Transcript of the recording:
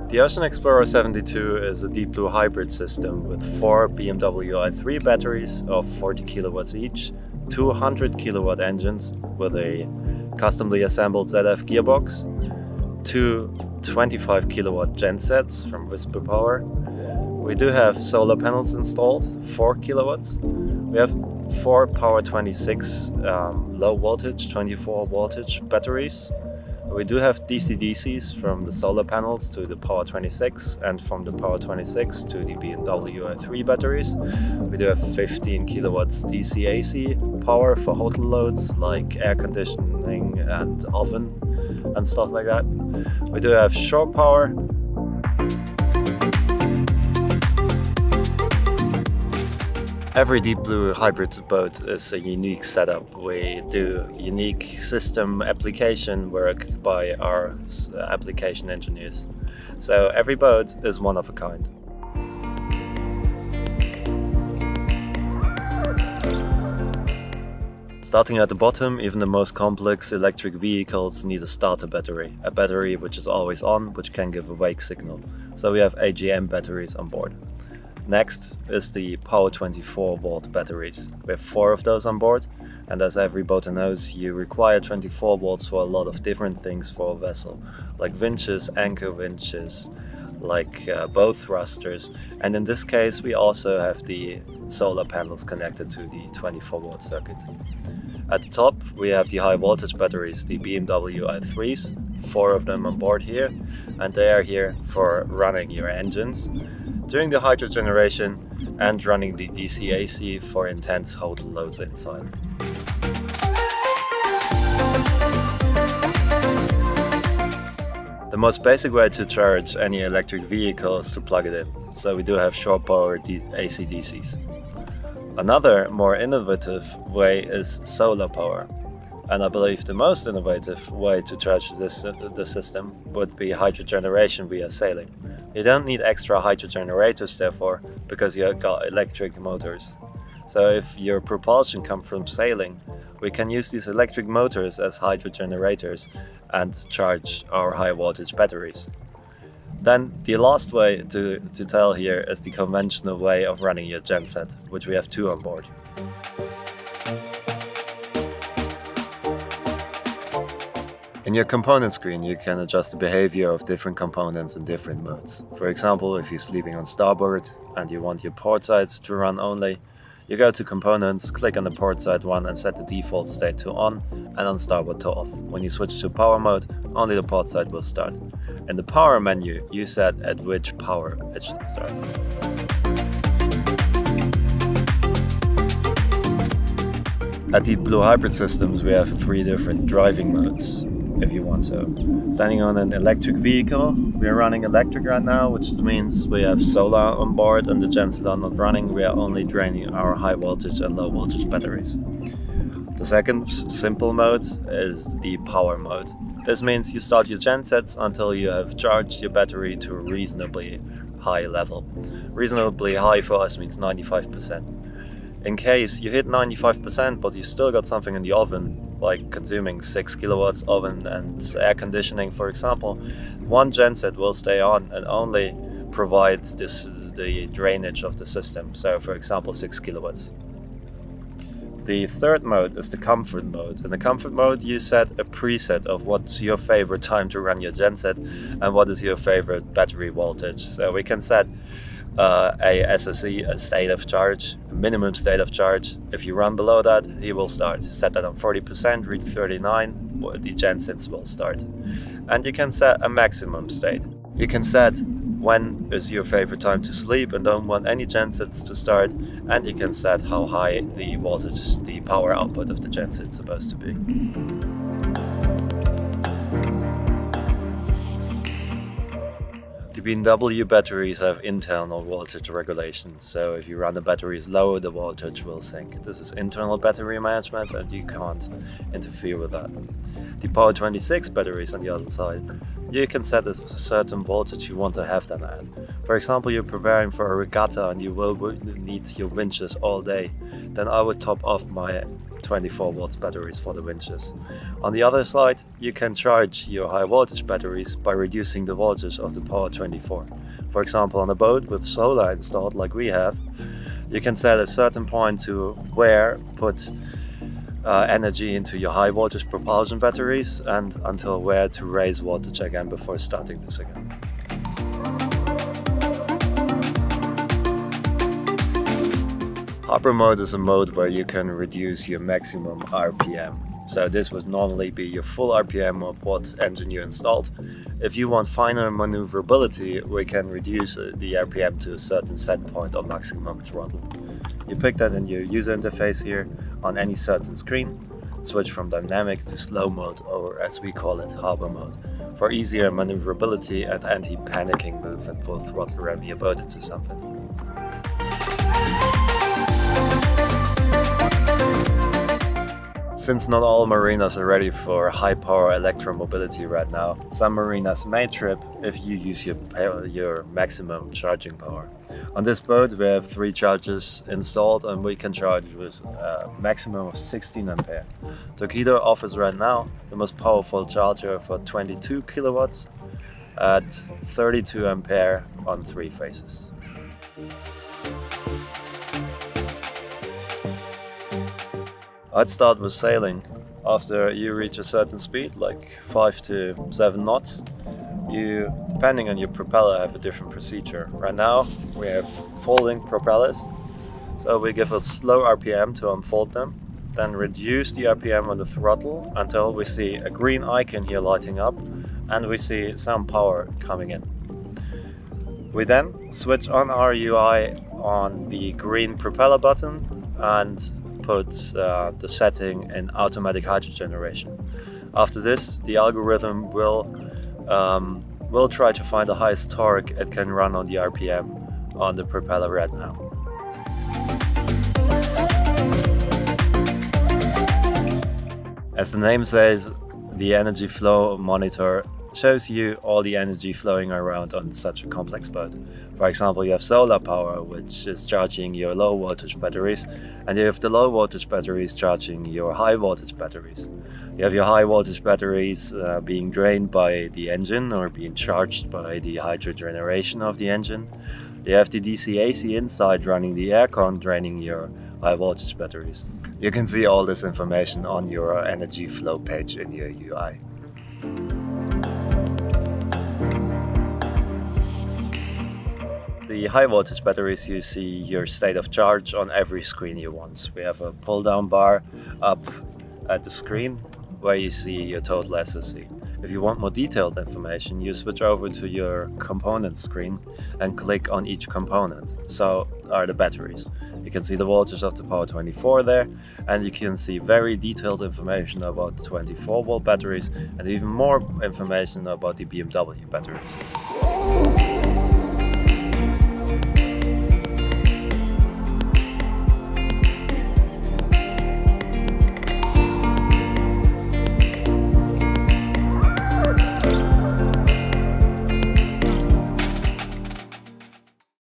The Ocean Explorer 72 is a deep blue hybrid system with 4 BMW i3 batteries of 40 kilowatts each, 200 kilowatt engines with a customly assembled ZF Gearbox, 2 25 kilowatt gensets from Whisper Power. We do have solar panels installed, 4 kilowatts. We have 4 Power 26 low voltage, 24 voltage batteries. We do have DC-DCs from the solar panels to the Power 26 and from the Power 26 to the BMW i3 batteries. We do have 15 kilowatts DC-AC power for hotel loads like air conditioning and oven and stuff like that. We do have shore power. Every deep blue hybrid boat is a unique setup. We do unique system application work by our application engineers. So every boat is one of a kind. Starting at the bottom, even the most complex electric vehicles need a starter battery. A battery which is always on, which can give a wake signal. So we have AGM batteries on board. Next is the Power 24 volt batteries. We have 4 of those on board, and as every boater knows, you require 24 volts for a lot of different things for a vessel, like winches, anchor winches, like bow thrusters, and in this case we also have the solar panels connected to the 24 volt circuit. At the top we have the high voltage batteries, the BMW i3s, 4 of them on board here, and they are here for running your engines, doing the hydrogeneration and running the DC-AC for intense hotel loads inside. The most basic way to charge any electric vehicle is to plug it in, so we do have shore power AC/DCs. Another more innovative way is solar power, and I believe the most innovative way to charge the system would be hydrogeneration via sailing. You don't need extra hydrogenerators therefore, because you've got electric motors. So if your propulsion comes from sailing, we can use these electric motors as hydrogenerators and charge our high voltage batteries. Then the last way to tell here is the conventional way of running your genset, which we have 2 on board. In your component screen you can adjust the behavior of different components in different modes. For example, if you're sleeping on starboard and you want your port sides to run only, you go to components, click on the port side one and set the default state to on and on starboard to off. When you switch to power mode, only the port side will start. In the power menu you set at which power it should start. At the Blue Hybrid systems we have 3 different driving modes, if you want so. Standing on an electric vehicle, we are running electric right now, which means we have solar on board and the gensets are not running, we are only draining our high voltage and low voltage batteries. The second simple mode is the power mode. This means you start your gensets until you have charged your battery to a reasonably high level. Reasonably high for us means 95%. In case you hit 95% but you still got something in the oven, like consuming 6 kilowatts oven and air conditioning for example, one genset will stay on and only provides the drainage of the system, so for example 6 kilowatts. The third mode is the comfort mode. In the comfort mode you set a preset of what's your favorite time to run your genset and what is your favorite battery voltage. So we can set a SSE, a state of charge, a minimum state of charge. If you run below that, he will start. Set that on 40%, reach 39, the gensets will start. And you can set a maximum state. You can set when is your favorite time to sleep and don't want any gensets to start, and you can set how high the voltage, the power output of the genset is supposed to be. The BMW batteries have internal voltage regulation, so if you run the batteries low, the voltage will sink. This is internal battery management and you can't interfere with that. The Power 26 batteries on the other side, you can set a certain voltage you want to have them at. For example, you're preparing for a regatta and you will need your winches all day, then I would top off my 24 volts batteries for the winches. On the other side, you can charge your high voltage batteries by reducing the voltage of the Power 24. For example, on a boat with solar installed like we have, you can set a certain point to where put energy into your high voltage propulsion batteries and until where to raise voltage again before starting this again. Harbour mode is a mode where you can reduce your maximum RPM. So this would normally be your full RPM of what engine you installed. If you want finer maneuverability, we can reduce the RPM to a certain set point or maximum throttle. You pick that in your user interface here on any certain screen, switch from dynamic to slow mode, or as we call it, Harbour mode, for easier maneuverability and anti-panicking move and full throttle ram your boat into something. Since not all marinas are ready for high power electromobility right now, some marinas may trip if you use your maximum charging power. On this boat we have 3 chargers installed and we can charge with a maximum of 16 ampere. Torqeedo offers right now the most powerful charger for 22 kilowatts at 32 ampere on 3 phases. I'd start with sailing. After you reach a certain speed, like 5 to 7 knots, you, depending on your propeller, have a different procedure. Right now we have folding propellers, so we give a slow RPM to unfold them, then reduce the RPM on the throttle until we see a green icon here lighting up and we see some power coming in. We then switch on our UI on the green propeller button and put the setting in automatic hydrogeneration. After this, the algorithm will try to find the highest torque it can run on the RPM on the propeller right now. As the name says, the energy flow monitor shows you all the energy flowing around on such a complex boat. For example, you have solar power, which is charging your low voltage batteries, and you have the low voltage batteries charging your high voltage batteries. You have your high voltage batteries being drained by the engine or being charged by the hydrogeneration of the engine. You have the DC-AC inside running the aircon, draining your high voltage batteries. You can see all this information on your energy flow page in your UI. The high voltage batteries, you see your state of charge on every screen you want. We have a pull down bar up at the screen where you see your total SOC. If you want more detailed information, you switch over to your component screen and click on each component. So are the batteries. You can see the voltage of the Power 24 there, and you can see very detailed information about the 24 volt batteries and even more information about the BMW batteries.